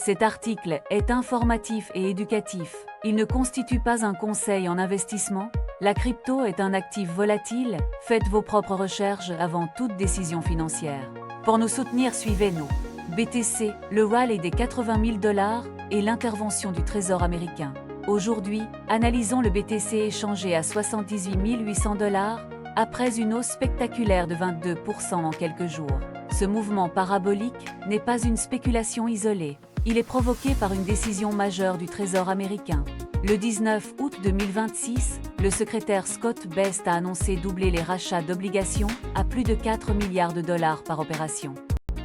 Cet article est informatif et éducatif. Il ne constitue pas un conseil en investissement. La crypto est un actif volatile. Faites vos propres recherches avant toute décision financière. Pour nous soutenir, suivez-nous. BTC, le rallye des 80 000 $ et l'intervention du Trésor américain. Aujourd'hui, analysons le BTC échangé à 78 800 $ après une hausse spectaculaire de 22% en quelques jours. Ce mouvement parabolique n'est pas une spéculation isolée. Il est provoqué par une décision majeure du Trésor américain. Le 19 août 2026, le secrétaire Scott Best a annoncé doubler les rachats d'obligations à plus de 4 milliards de dollars par opération.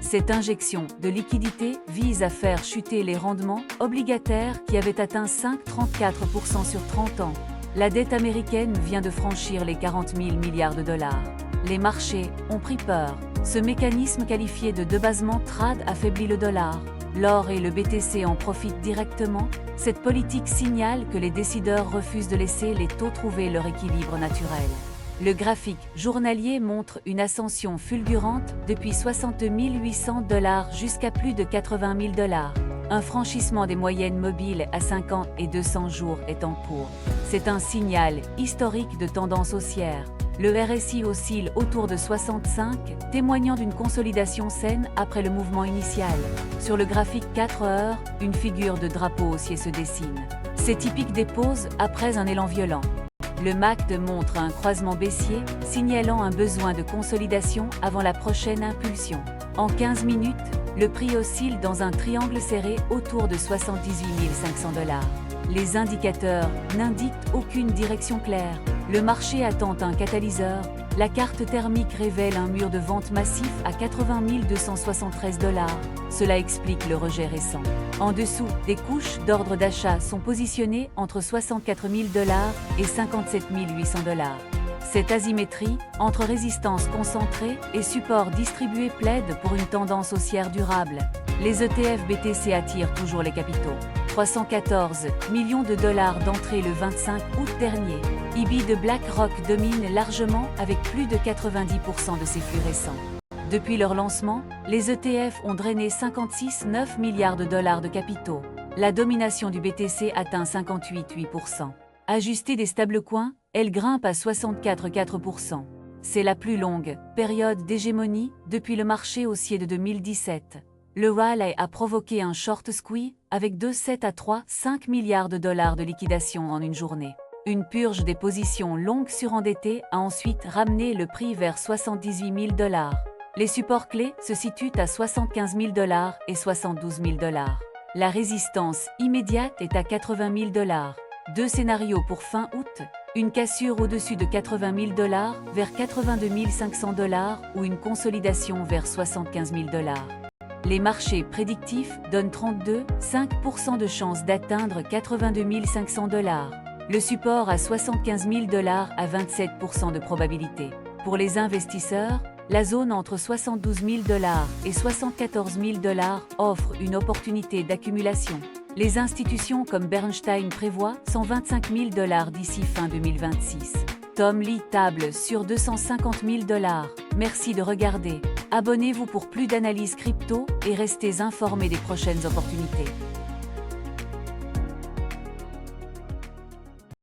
Cette injection de liquidité vise à faire chuter les rendements obligataires qui avaient atteint 5,34% sur 30 ans. La dette américaine vient de franchir les 40 000 milliards de dollars. Les marchés ont pris peur. Ce mécanisme qualifié de debasement trad affaiblit le dollar. L'or et le BTC en profitent directement. Cette politique signale que les décideurs refusent de laisser les taux trouver leur équilibre naturel. Le graphique journalier montre une ascension fulgurante depuis 60 800 $ jusqu'à plus de 80 000 $. Un franchissement des moyennes mobiles à 50 et 200 jours est en cours. C'est un signal historique de tendance haussière. Le RSI oscille autour de 65, témoignant d'une consolidation saine après le mouvement initial. Sur le graphique 4 heures, une figure de drapeau haussier se dessine. C'est typique des pauses après un élan violent. Le MACD montre un croisement baissier, signalant un besoin de consolidation avant la prochaine impulsion. En 15 minutes, le prix oscille dans un triangle serré autour de 78 500 $. Les indicateurs n'indiquent aucune direction claire. Le marché attend un catalyseur. La carte thermique révèle un mur de vente massif à 80 273 $. Cela explique le rejet récent. En dessous, des couches d'ordre d'achat sont positionnées entre 64 000 $ et 57 800 $. Cette asymétrie, entre résistance concentrée et support distribué plaide pour une tendance haussière durable. Les ETF BTC attirent toujours les capitaux. 314 millions de dollars d'entrée le 25 août dernier. IB de BlackRock domine largement avec plus de 90% de ses flux récents. Depuis leur lancement, les ETF ont drainé 56,9 milliards de dollars de capitaux. La domination du BTC atteint 58,8%. Ajustée des stablecoins, elle grimpe à 64,4%. C'est la plus longue période d'hégémonie depuis le marché haussier de 2017. Le rallye a provoqué un short squeeze avec 2,7 à 3,5 milliards de dollars de liquidation en une journée. Une purge des positions longues surendettées a ensuite ramené le prix vers 78 000 $. Les supports clés se situent à 75 000 $ et 72 000 $. La résistance immédiate est à 80 000 $. Deux scénarios pour fin août, une cassure au-dessus de 80 000 $ vers 82 500 $ ou une consolidation vers 75 000 $. Les marchés prédictifs donnent 32,5% de chance d'atteindre 82 500 $. Le support à 75 000 $ a 27% de probabilité. Pour les investisseurs, la zone entre 72 000 $ et 74 000 $ offre une opportunité d'accumulation. Les institutions comme Bernstein prévoient 125 000 $ d'ici fin 2026. Tom Lee table sur 250 000 $. Merci de regarder. Abonnez-vous pour plus d'analyses crypto et restez informés des prochaines opportunités.